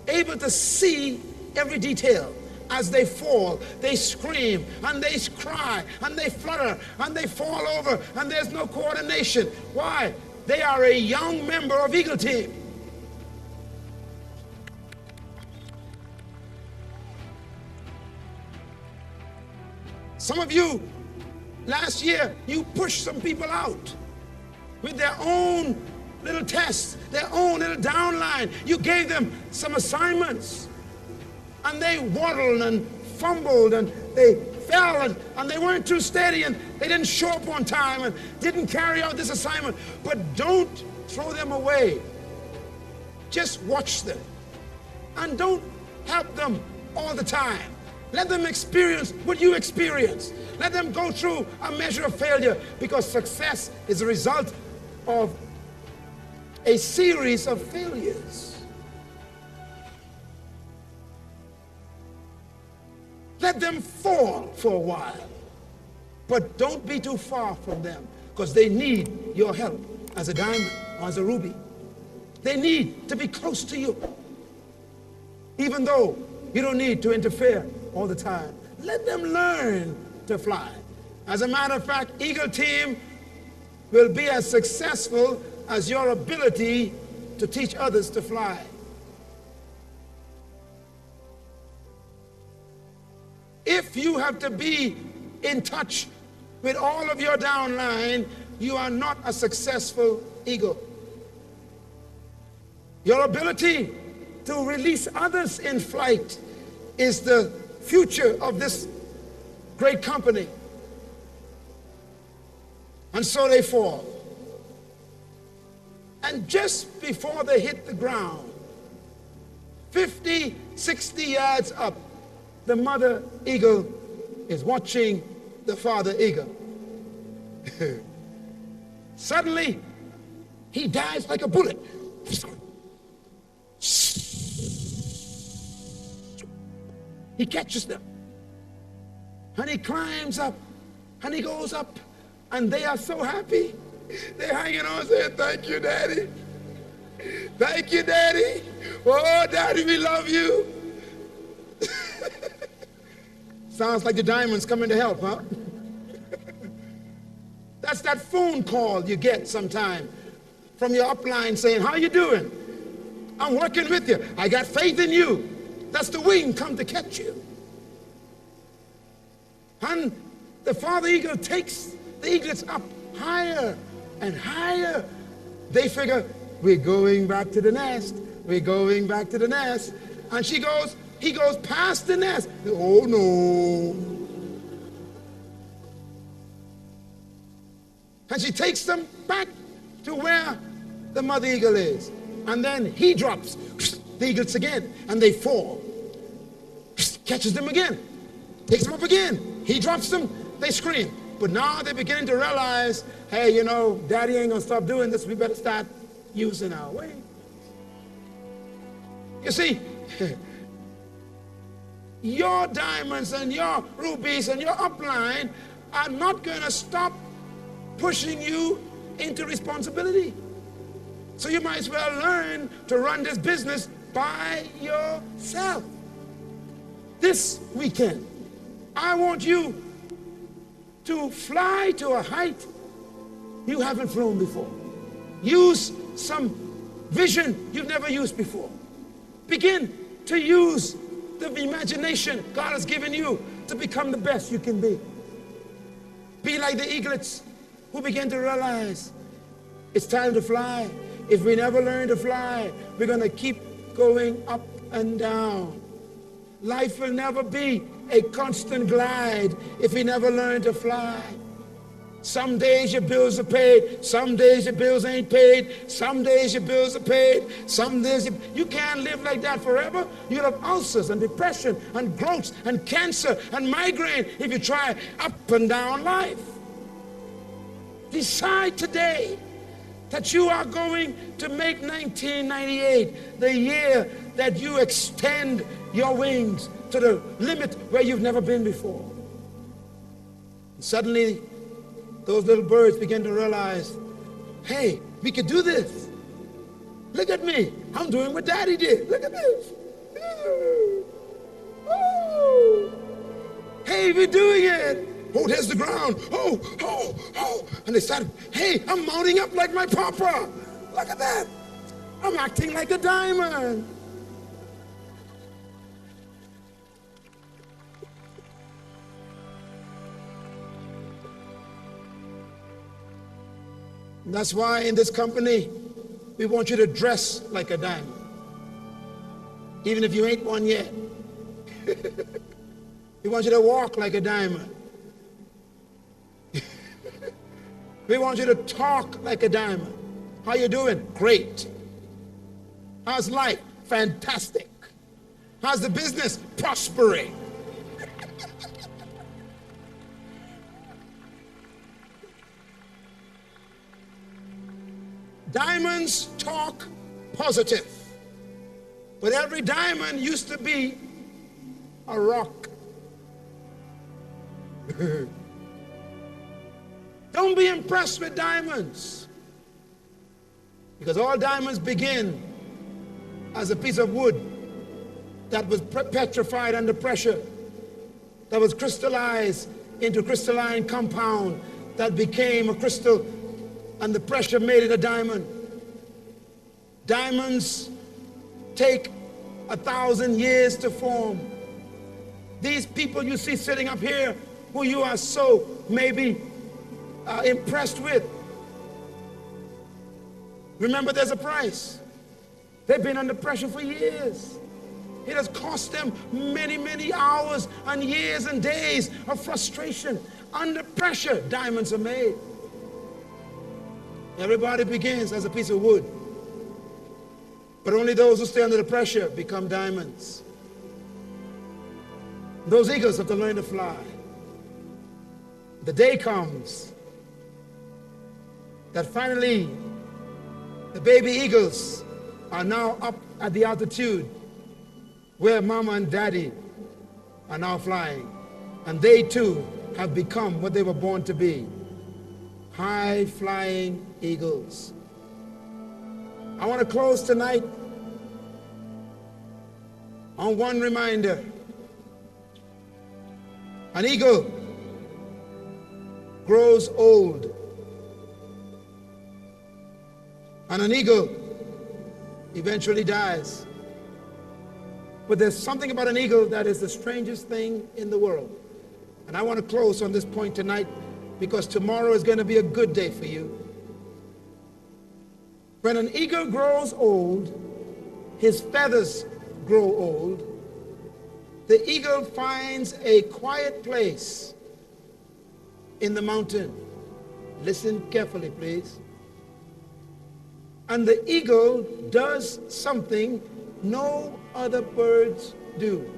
able to see every detail. As they fall, they scream, and they cry, and they flutter, and they fall over, and there's no coordination. Why? They are a young member of Eagle Team. Some of you, last year, you pushed some people out with their own little tests, their own little downline. You gave them some assignments, and they waddled and fumbled, and they fell, and they weren't too steady, and they didn't show up on time, and didn't carry out this assignment. But don't throw them away. Just watch them, and don't help them all the time. Let them experience what you experience. Let them go through a measure of failure, because success is a result of a series of failures. Let them fall for a while, but don't be too far from them, because they need your help as a diamond or as a ruby. They need to be close to you, even though you don't need to interfere all the time. Let them learn to fly. As a matter of fact, Eagle Team will be as successful as your ability to teach others to fly. If you have to be in touch with all of your downline, you are not a successful eagle. Your ability to release others in flight is the future of this great company. And so they fall. And just before they hit the ground, 50, 60 yards up, the mother eagle is watching the father eagle. Suddenly, he dives like a bullet. He catches them. And he climbs up. And he goes up. And they are so happy. They're hanging on saying, thank you, Daddy. Thank you, Daddy. Oh, Daddy, we love you. Sounds like the diamond's coming to help, huh? That's that phone call you get sometime from your upline saying, how you doing? I'm working with you. I got faith in you. That's the wing come to catch you. And the father eagle takes the eaglets up higher and higher. They figure, we're going back to the nest. We're going back to the nest. And he goes past the nest. Oh no. And she takes them back to where the mother eagle is. And then he drops the eaglets again, and they fall. Catches them again, takes them up again. He drops them, they scream. But now they're beginning to realize, hey, you know, Daddy ain't gonna stop doing this. We better start using our wings. You see, your diamonds and your rubies and your upline are not gonna stop pushing you into responsibility. So you might as well learn to run this business by yourself. This weekend, I want you to fly to a height you haven't flown before. Use some vision you've never used before. Begin to use the imagination God has given you to become the best you can be. Be like the eaglets who begin to realize it's time to fly. If we never learn to fly, we're going to keep going up and down. Life will never be a constant glide if we never learn to fly. Some days your bills are paid, some days your bills ain't paid, some days your bills are paid, some days you can't live like that forever. You'll have ulcers and depression and growths and cancer and migraine if you try up and down life. Decide today that you are going to make 1998 the year that you extend your wings to the limit where you've never been before. And suddenly, those little birds begin to realize, hey, we could do this. Look at me. I'm doing what Daddy did. Look at this. Oh. Hey, we're doing it. Oh, there's the ground. Oh, oh, oh. And they started, hey, I'm mounting up like my papa. Look at that. I'm acting like a diamond. And that's why in this company, we want you to dress like a diamond. Even if you ain't one yet. We want you to walk like a diamond. We want you to talk like a diamond. How you doing? Great. How's life? Fantastic. How's the business? Prospering. Diamonds talk positive. But every diamond used to be a rock. Don't be impressed with diamonds, because all diamonds begin as a piece of wood that was petrified under pressure, that was crystallized into crystalline compound that became a crystal, and the pressure made it a diamond. Diamonds take 1,000 years to form. These people you see sitting up here, who you are so maybe impressed with, remember there's a price. They've been under pressure for years. It has cost them many, many hours and years and days of frustration. Under pressure, diamonds are made. Everybody begins as a piece of wood, but only those who stay under the pressure become diamonds. Those eagles have to learn to fly. The day comes that finally the baby eagles are now up at the altitude where mama and daddy are now flying. And they too have become what they were born to be, high-flying eagles. I want to close tonight on one reminder. An eagle grows old, and an eagle eventually dies. But there's something about an eagle that is the strangest thing in the world. And I want to close on this point tonight because tomorrow is going to be a good day for you. When an eagle grows old, his feathers grow old. The eagle finds a quiet place in the mountain. Listen carefully, please. And the eagle does something no other birds do.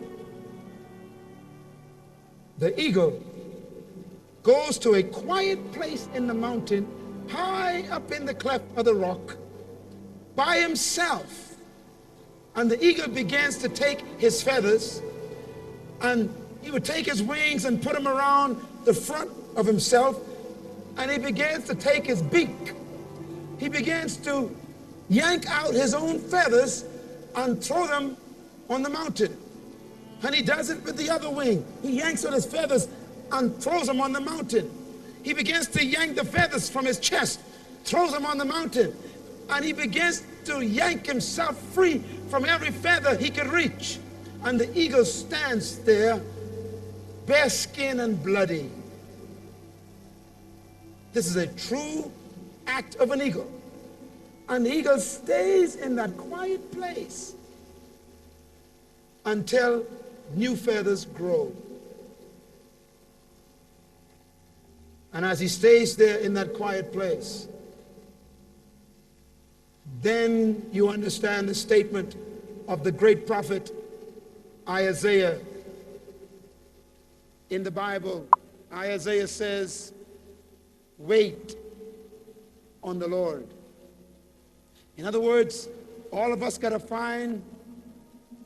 The eagle goes to a quiet place in the mountain, high up in the cleft of the rock, by himself. And the eagle begins to take his feathers, and he would take his wings and put them around the front of himself, and he begins to take his beak. He begins to yank out his own feathers and throw them on the mountain. And he does it with the other wing. He yanks out his feathers and throws them on the mountain. He begins to yank the feathers from his chest, throws them on the mountain. And he begins to yank himself free from every feather he could reach. And the eagle stands there, bare skin and bloody. This is a true act of an eagle. And the eagle stays in that quiet place until new feathers grow. And as he stays there in that quiet place, then you understand the statement of the great prophet Isaiah. In the Bible, Isaiah says, wait on the Lord. In other words, all of us got to find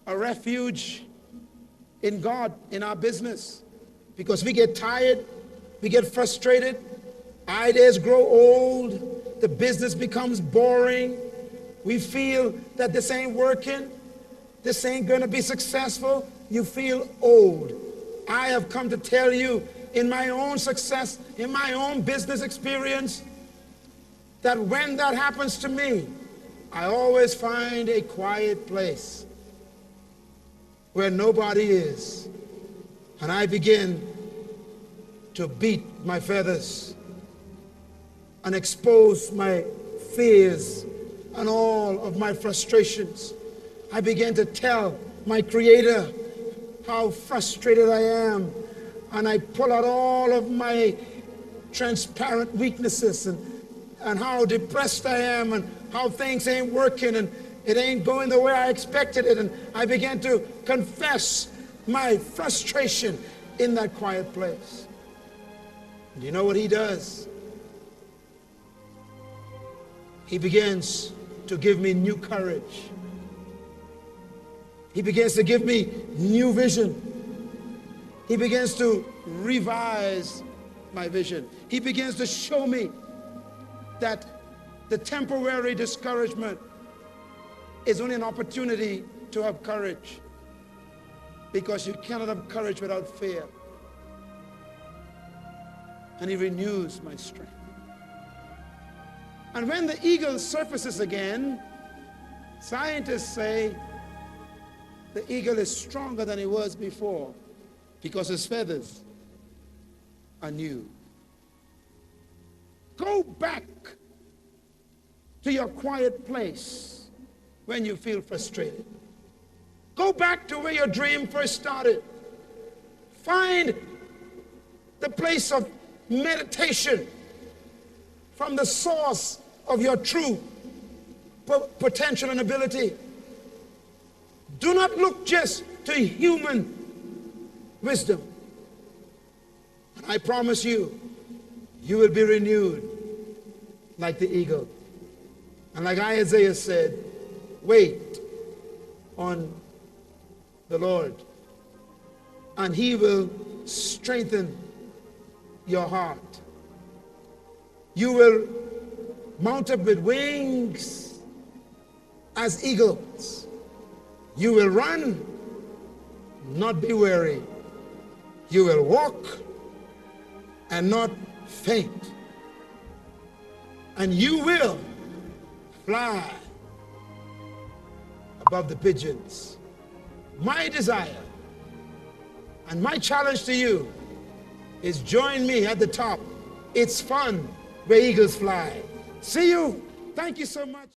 a refuge in God, in our business, because we get tired, we get frustrated, ideas grow old, the business becomes boring, we feel that this ain't working, this ain't going to be successful, you feel old. I have come to tell you, in my own success, in my own business experience, that when that happens to me, I always find a quiet place where nobody is, and I begin to beat my feathers and expose my fears and all of my frustrations. I begin to tell my Creator how frustrated I am, and I pull out all of my transparent weaknesses and how depressed I am and how things ain't working and it ain't going the way I expected it, and I began to confess my frustration in that quiet place. And you know what he does? He begins to give me new courage. He begins to give me new vision. He begins to revise my vision. He begins to show me that the temporary discouragement is only an opportunity to have courage, because you cannot have courage without fear. And he renews my strength. And when the eagle surfaces again, scientists say the eagle is stronger than he was before because his feathers are new. Go back to your quiet place when you feel frustrated. Go back to where your dream first started. Find the place of meditation from the source of your true potential and ability. Do not look just to human wisdom. And I promise you, you will be renewed like the eagle. And like Isaiah said, wait on the Lord, and he will strengthen your heart. You will mount up with wings as eagles. You will run, not be weary. You will walk and not faint. And you will fly above the pigeons. My desire and my challenge to you is join me at the top. It's fun where eagles fly. See you. Thank you so much.